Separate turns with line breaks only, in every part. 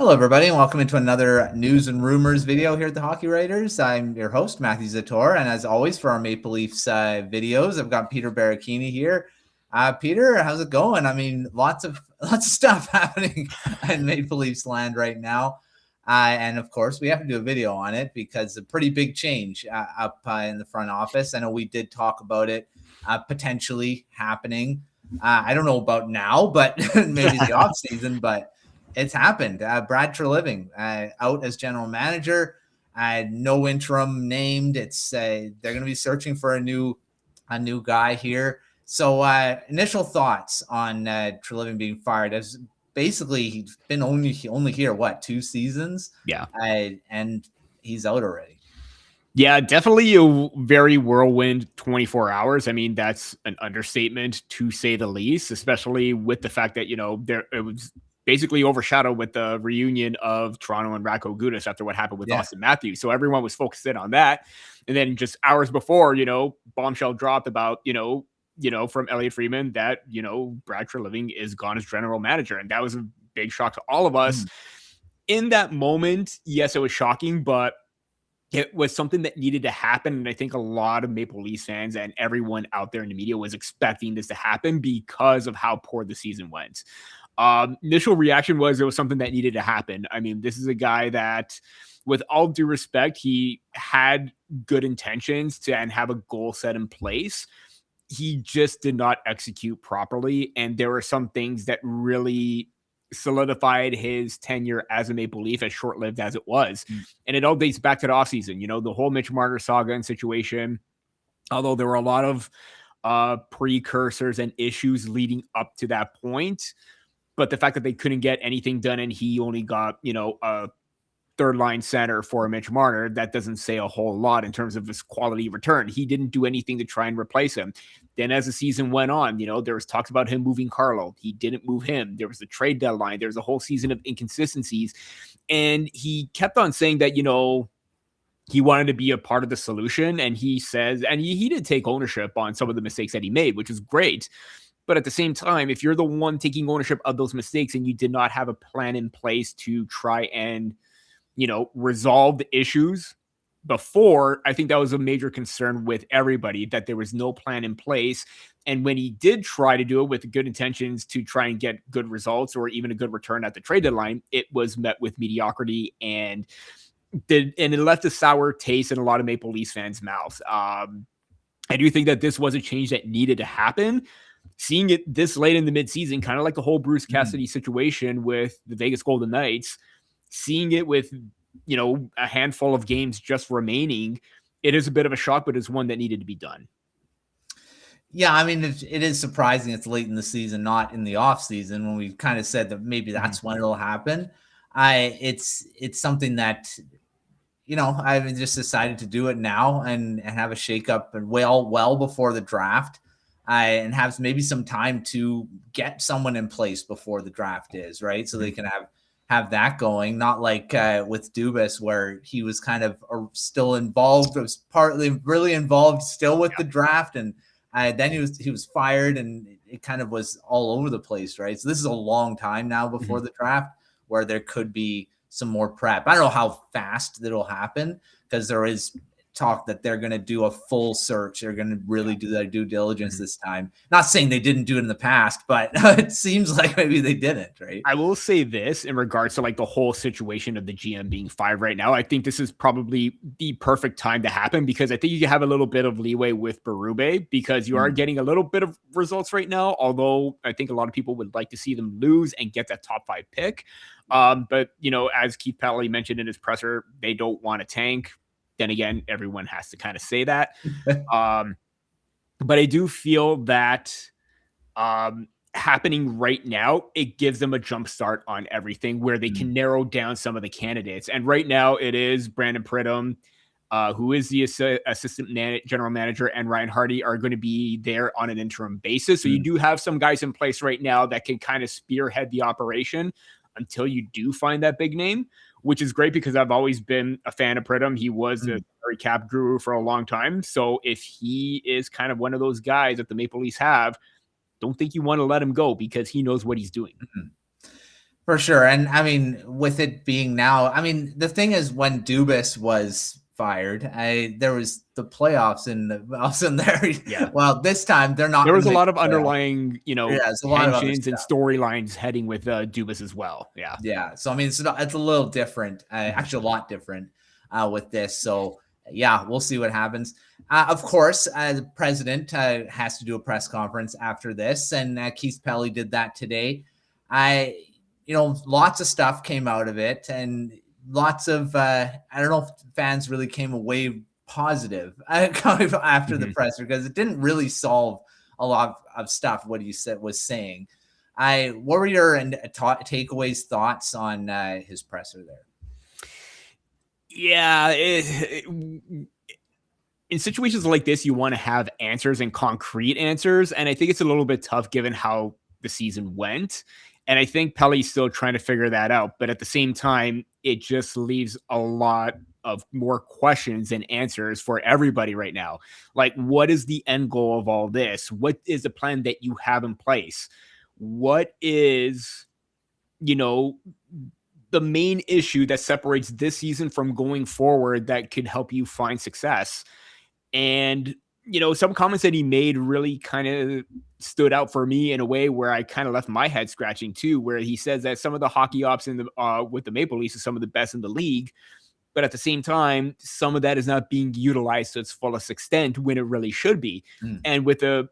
Hello, everybody, and welcome into another news and rumors video here at the Hockey Writers. I'm your host, Matthew Zator, and as always, for our Maple Leafs videos, I've got Peter Baracchini here. Peter, how's it going? I mean, lots of stuff happening in Maple Leafs land right now, and of course, we have to do a video on it because a pretty big change up in the front office. I know we did talk about it potentially happening. I don't know about now, but maybe the off season, but it's happened. Brad Treliving out as general manager. No interim named. It's they're going to be searching for a new guy here. So initial thoughts on Treliving being fired. As basically he's been only here 2 seasons.
Yeah,
and he's out already.
Yeah, definitely a very whirlwind 24 hours. I mean, that's an understatement to say the least, especially with the fact that, it was basically overshadowed with the reunion of Toronto and Radko Gudas after what happened with Austin Matthews. So everyone was focused in on that. And then just hours before, bombshell dropped about, from Elliot Friedman that, Brad Treliving is gone as general manager. And that was a big shock to all of us. In that moment, yes, it was shocking, but it was something that needed to happen. And I think a lot of Maple Leafs fans and everyone out there in the media was expecting this to happen because of how poor the season went. Initial reaction was it was something that needed to happen. I mean, this is a guy that, with all due respect, he had good intentions and have a goal set in place. He just did not execute properly. And there were some things that really solidified his tenure as a Maple Leaf, as short-lived as it was. And it all dates back to the offseason, the whole Mitch Marner saga and situation. Although there were a lot of precursors and issues leading up to that point. But the fact that they couldn't get anything done and he only got, a third line center for Mitch Marner, that doesn't say a whole lot in terms of his quality return. He didn't do anything to try and replace him. Then as the season went on, there was talks about him moving Carlo. He didn't move him. There was the trade deadline. There was a whole season of inconsistencies. And he kept on saying that, he wanted to be a part of the solution. And he says, and he did take ownership on some of the mistakes that he made, which is great. But at the same time, if you're the one taking ownership of those mistakes and you did not have a plan in place to try and, resolve the issues before, I think that was a major concern with everybody, that there was no plan in place. And when he did try to do it with good intentions to try and get good results or even a good return at the trade deadline, it was met with mediocrity and it left a sour taste in a lot of Maple Leafs fans' mouths. I do think that this was a change that needed to happen. Seeing it this late in the midseason, kind of like the whole Bruce Cassidy situation with the Vegas Golden Knights, seeing it with, a handful of games just remaining, it is a bit of a shock, but it's one that needed to be done.
Yeah, I mean, it is surprising it's late in the season, not in the off season, when we kind of said that maybe that's when it'll happen. It's something that, I've just decided to do it now and have a shakeup well before the draft. And have maybe some time to get someone in place before the draft is, right? So they can have that going, not like with Dubas, where he was kind of still involved, was partly really involved still with the draft, and then he was fired, and it kind of was all over the place, right? So this is a long time now before the draft where there could be some more prep. I don't know how fast that'll happen because there is talk that they're going to do a full search. They're going to really do their due diligence this time. Not saying they didn't do it in the past, but it seems like maybe they didn't, right?
I will say this in regards to like the whole situation of the GM being fired right now. I think this is probably the perfect time to happen because I think you have a little bit of leeway with Berube because you are getting a little bit of results right now. Although I think a lot of people would like to see them lose and get that top 5 pick. But, as Keith Pelley mentioned in his presser, they don't want to tank. Then again, everyone has to kind of say that. But I do feel that happening right now, it gives them a jump start on everything where they can narrow down some of the candidates. And right now it is Brandon Pridham, who is the assistant general manager, and Ryan Hardy are going to be there on an interim basis. So you do have some guys in place right now that can kind of spearhead the operation until you do find that big name, which is great because I've always been a fan of Pridham. He was a salary cap guru for a long time. So if he is kind of one of those guys that the Maple Leafs have, don't think you want to let him go because he knows what he's doing.
For sure. And I mean, with it being now, I mean, the thing is when Dubas was fired, there was the playoffs and also there.
Yeah.
Well, this time they're not
There
going
was
to
a
make
lot of
the playoffs.
underlying,
Yeah, there's a lot of other
tensions and
stuff.
storylines heading with Dubas as well. Yeah.
Yeah. So I mean, it's a little different, actually a lot different with this. So yeah, we'll see what happens. Of course, the president has to do a press conference after this, and Keith Pelley did that today. I, lots of stuff came out of it, and lots of I don't know if fans really came away positive after the presser, because it didn't really solve a lot of stuff. What he was saying. What were your takeaways, thoughts on his presser there?
Yeah, in situations like this, you want to have answers and concrete answers. And I think it's a little bit tough given how the season went. And I think Pelley's still trying to figure that out. But at the same time, it just leaves a lot of more questions than answers for everybody right now. Like, what is the end goal of all this? What is the plan that you have in place? What is, the main issue that separates this season from going forward that could help you find success? And, some comments that he made really kind of stood out for me in a way where I kind of left my head scratching too, where he says that some of the hockey ops in the with the Maple Leafs is some of the best in the league. But at the same time, some of that is not being utilized to its fullest extent when it really should be. And with a,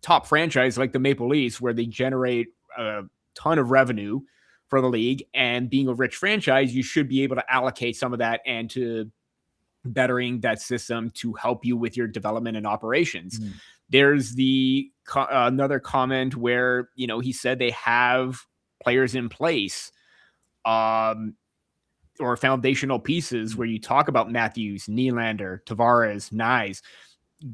top franchise like the Maple Leafs, where they generate a ton of revenue for the league, and being a rich franchise, you should be able to allocate some of that and to bettering that system to help you with your development and operations. There's the another comment where, he said they have players in place, or foundational pieces, where you talk about Matthews, Nylander, Tavares, Nyes.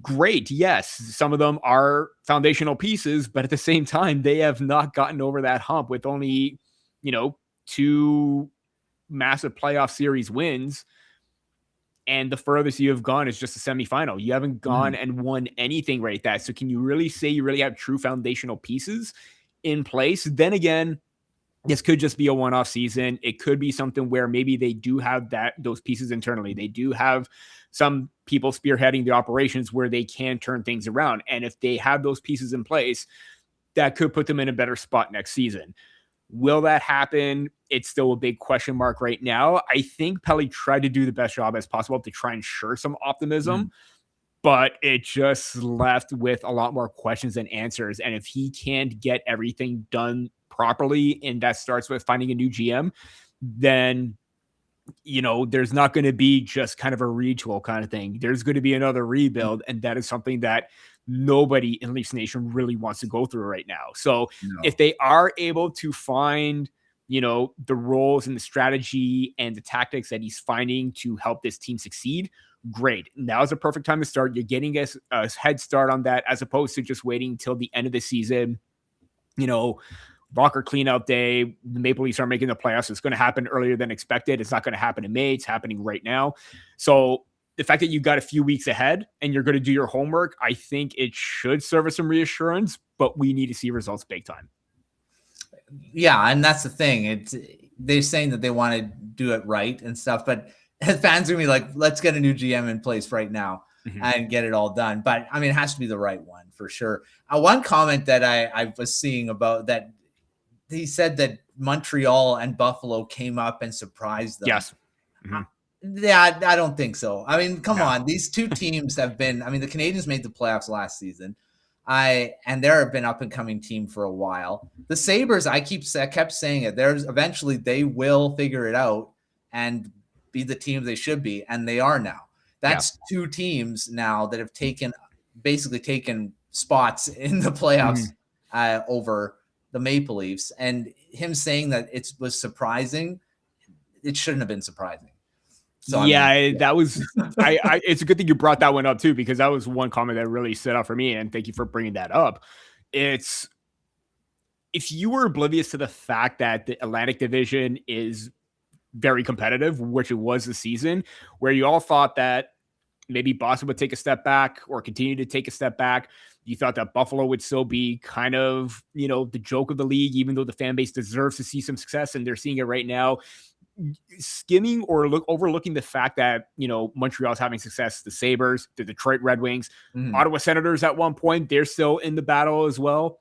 Great. Yes. Some of them are foundational pieces, but at the same time, they have not gotten over that hump with only, 2 massive playoff series wins. And the furthest you have gone is just a semifinal. You haven't gone and won anything right that. So can you really say you really have true foundational pieces in place? Then again, this could just be a one-off season. It could be something where maybe they do have those pieces internally. They do have some people spearheading the operations where they can turn things around. And if they have those pieces in place, that could put them in a better spot next season. Will that happen? It's still a big question mark right now. I think Pelley tried to do the best job as possible to try and ensure some optimism, but it just left with a lot more questions than answers. And if he can't get everything done properly, and that starts with finding a new GM, then, there's not going to be just kind of a retool kind of thing. There's going to be another rebuild. And that is something that nobody in Leafs Nation really wants to go through right now. So if they are able to find, the roles and the strategy and the tactics that he's finding to help this team succeed, great. Now is the perfect time to start. You're getting a head start on that, as opposed to just waiting till the end of the season. Locker cleanout day, the Maple Leafs are making the playoffs. It's going to happen earlier than expected. It's not going to happen in May. It's happening right now. So the fact that you got a few weeks ahead and you're going to do your homework, I think it should serve as some reassurance, but we need to see results big time.
Yeah, and that's the thing. They're saying that they want to do it right and stuff, but fans are going to be like, let's get a new GM in place right now and get it all done. But I mean, it has to be the right one for sure. One comment that I was seeing about that, he said that Montreal and Buffalo came up and surprised them.
Yes.
Yeah, I don't think so. I mean, come on. These two teams have been, I mean, the Canadiens made the playoffs last season. And they're been up and coming team for a while. The Sabres, I kept saying it. Eventually they will figure it out and be the team they should be. And they are now. That's two teams now that have basically taken spots in the playoffs over the Maple Leafs. And him saying that it was surprising, it shouldn't have been surprising.
So that was, it's a good thing you brought that one up too, because that was one comment that really stood out for me. And thank you for bringing that up. If you were oblivious to the fact that the Atlantic Division is very competitive, which it was this season, where you all thought that maybe Boston would take a step back or continue to take a step back, You thought that Buffalo would still be kind of, the joke of the league, even though the fan base deserves to see some success, and they're seeing it right now. Skimming or overlooking the fact that, Montreal's having success, the Sabres, the Detroit Red Wings, Ottawa Senators at one point, they're still in the battle as well.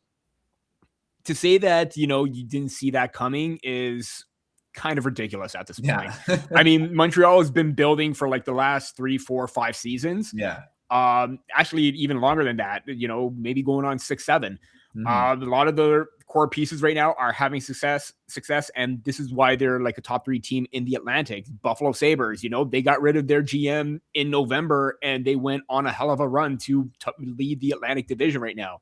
To say that, you didn't see that coming is kind of ridiculous at this point. I mean, Montreal has been building for like the last 3, 4, 5 seasons.
Yeah.
Actually, even longer than that, maybe going on 6, 7. A lot of the core pieces right now are having success, and this is why they're like a top 3 team in the Atlantic. Buffalo Sabres, they got rid of their GM in November, and they went on a hell of a run to lead the Atlantic Division right now.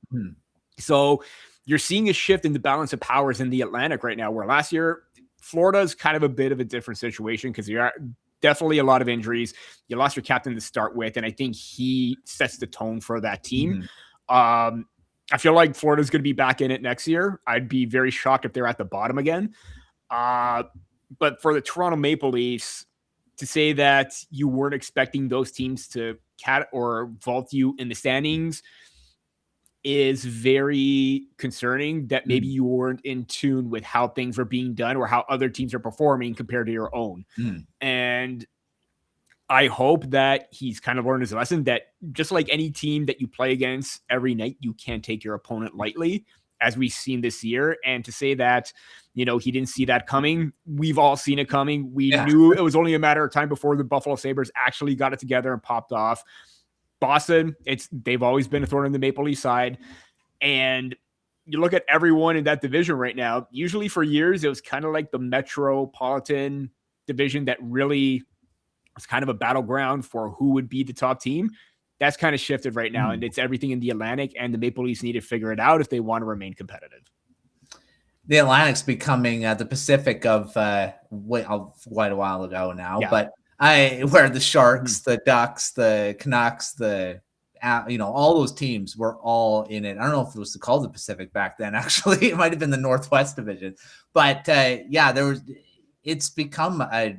So you're seeing a shift in the balance of powers in the Atlantic right now, where last year Florida is kind of a bit of a different situation because there are definitely a lot of injuries. You lost your captain to start with, and I think he sets the tone for that team. I feel like Florida's going to be back in it next year. I'd be very shocked if they're at the bottom again. But for the Toronto Maple Leafs, to say that you weren't expecting those teams to or vault you in the standings is very concerning, that maybe you weren't in tune with how things were being done or how other teams are performing compared to your own. And I hope that he's kind of learned his lesson, that just like any team that you play against every night, you can't take your opponent lightly, as we've seen this year. And to say that, he didn't see that coming, we've all seen it coming. We knew it was only a matter of time before the Buffalo Sabres actually got it together and popped off. Boston, they've always been a thorn in the Maple Leaf side. And you look at everyone in that division right now, usually for years, it was kind of like the metropolitan division that really was kind of a battleground for who would be the top team. That's kind of shifted right now, and it's everything in the Atlantic, and the Maple Leafs need to figure it out if they want to remain competitive.
The Atlantic's becoming the Pacific of quite a while ago now, but where the Sharks, the Ducks, the Canucks, all those teams were all in it. I don't know if it was called the Pacific back then. Actually, it might have been the Northwest Division, but it's become a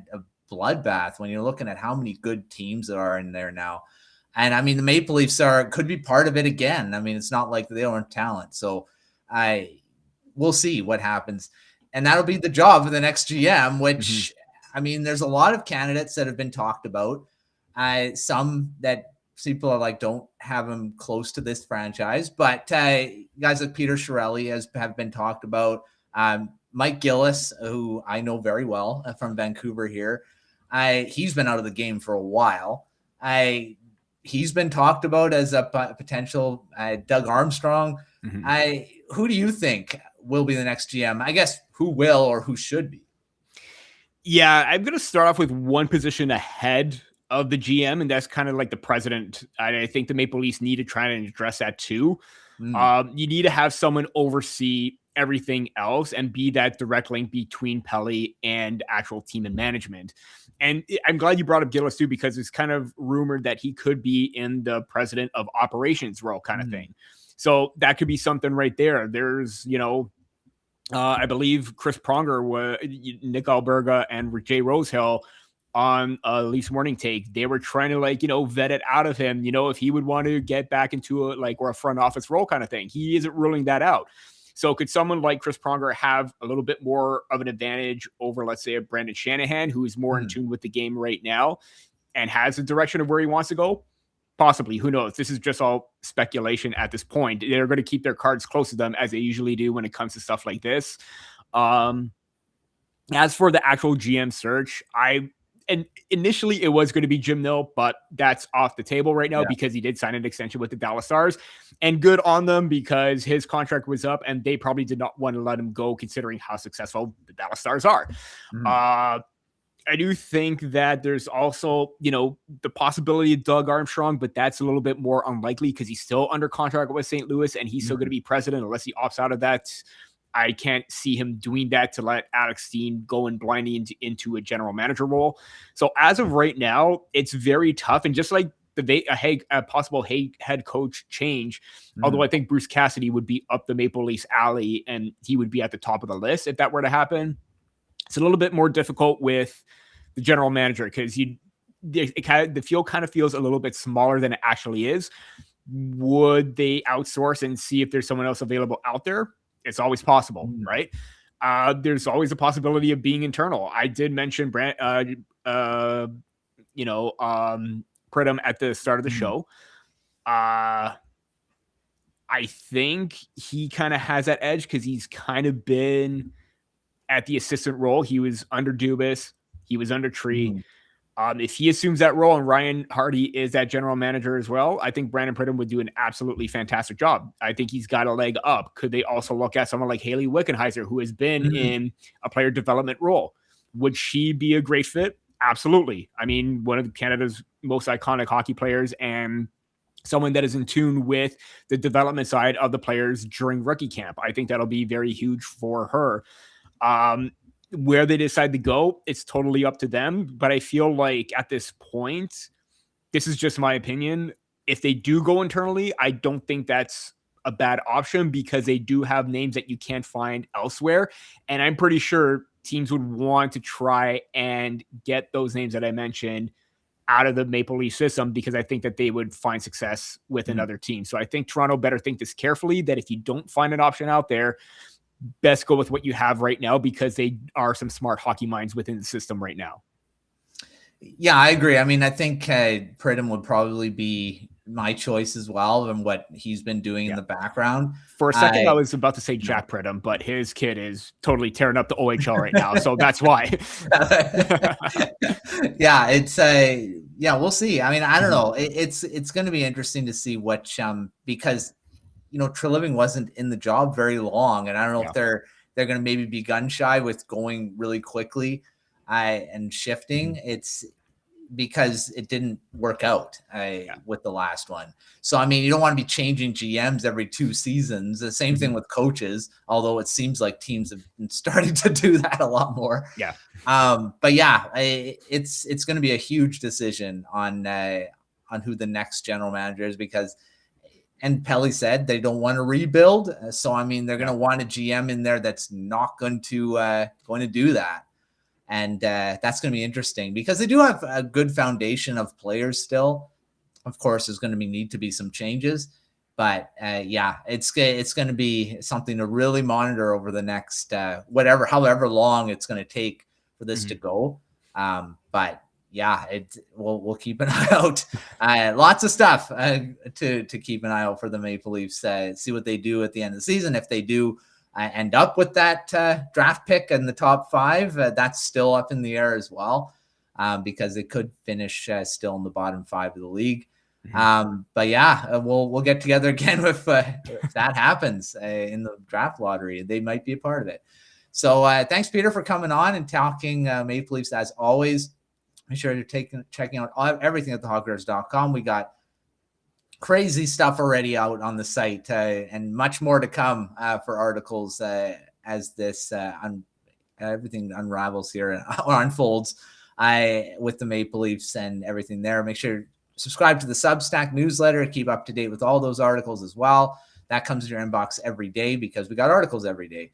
bloodbath when you're looking at how many good teams there are in there now. And I mean, the Maple Leafs could be part of it again. I mean, it's not like they don't have talent. So we'll see what happens. And that'll be the job of the next GM, which I mean, there's a lot of candidates that have been talked about. Some that people are like, don't have them close to this franchise. But guys like Peter Chiarelli have been talked about. Mike Gillis, who I know very well from Vancouver here, he's been out of the game for a while. He's been talked about as a potential Doug Armstrong. Who do you think will be the next GM? I guess who will or who should be?
Yeah, I'm going to start off with one position ahead of the GM, and that's kind of like the president. I think the Maple Leafs need to try and address that too. You need to have someone oversee everything else and be that direct link between Pelley and actual team and management. And I'm glad you brought up Gillis too, because it's kind of rumored that he could be in the president of operations role kind of thing. So that could be something right there. There's, I believe Chris Pronger, Nick Alberga, and Jay Rosehill on Leafs Morning Take, they were trying to vet it out of him, if he would want to get back into a front office role kind of thing. He isn't ruling that out. So could someone like Chris Pronger have a little bit more of an advantage over, let's say, a Brendan Shanahan, who is more in tune with the game right now and has a direction of where he wants to go? Possibly. Who knows? This is just all speculation at this point. They're going to keep their cards close to them, as they usually do when it comes to stuff like this. As for the actual GM search, and initially it was going to be Jim Nill, but that's off the table right now because he did sign an extension with the Dallas Stars, and good on them because his contract was up and they probably did not want to let him go considering how successful the Dallas Stars are. I do think that there's also, the possibility of Doug Armstrong, but that's a little bit more unlikely because he's still under contract with St. Louis and he's still going to be president unless he opts out of that. I can't see him doing that to let Alex Steen go and blindly into a general manager role. So as of right now, it's very tough. And just like a possible head coach change, although I think Bruce Cassidy would be up the Maple Leafs alley and he would be at the top of the list if that were to happen. It's a little bit more difficult with the general manager because the field kind of feels a little bit smaller than it actually is. would they outsource and see if there's someone else available out there? It's always possible, right? There's always a possibility of being internal. I did mention Pridham at the start of the show. I think he kind of has that edge because he's kind of been at the assistant role. He was under Dubas. He was under Tree. If he assumes that role and Ryan Hardy is that general manager as well, I think Brandon Pridham would do an absolutely fantastic job. I think he's got a leg up. Could they also look at someone like Haley Wickenheiser, who has been in a player development role? Would she be a great fit? Absolutely. I mean, one of Canada's most iconic hockey players and someone that is in tune with the development side of the players during rookie camp. I think that'll be very huge for her. Where they decide to go, it's totally up to them. But I feel like at this point, this is just my opinion. If they do go internally, I don't think that's a bad option because they do have names that you can't find elsewhere. And I'm pretty sure teams would want to try and get those names that I mentioned out of the Maple Leaf system because I think that they would find success with another team. So I think Toronto better think this carefully, that if you don't find an option out there, best go with what you have right now because they are some smart hockey minds within the system right now.
Yeah, I agree. I mean, I think Pridham would probably be my choice as well and what he's been doing in the background.
For a second, I was about to say Jack Pridham, but his kid is totally tearing up the OHL right now. So that's why.
We'll see. I mean, I don't know. It's going to be interesting to see what, because Treliving wasn't in the job very long, and I don't know if they're going to maybe be gun shy with going really quickly and shifting. It's because it didn't work out with the last one. So, I mean, you don't want to be changing GMs every 2 seasons. The same thing with coaches, although it seems like teams have been starting to do that a lot more.
Yeah.
But yeah, it's going to be a huge decision on who the next general manager is because. And Pelley said they don't want to rebuild. So, I mean, they're going to want a GM in there that's not going to do that. And that's going to be interesting because they do have a good foundation of players still. Of course, there's going to need to be some changes. But, it's going to be something to really monitor over the next however long it's going to take for this to go. But yeah, we'll keep an eye out. Lots of stuff to keep an eye out for the Maple Leafs. See what they do at the end of the season. If they do end up with that draft pick in the top 5, that's still up in the air as well because it could finish still in the bottom 5 of the league. But yeah, we'll get together again if that happens in the draft lottery. They might be a part of it. So thanks, Peter, for coming on and talking Maple Leafs as always. Make sure you're checking out everything at thehockers.com. We got crazy stuff already out on the site and much more to come for articles as this everything unravels here or unfolds with the Maple Leafs and everything there. Make sure you subscribe to the Substack newsletter. Keep up to date with all those articles as well. That comes in your inbox every day because we got articles every day.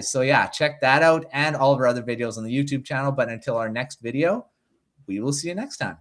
So yeah, check that out and all of our other videos on the YouTube channel. But until our next video, we will see you next time.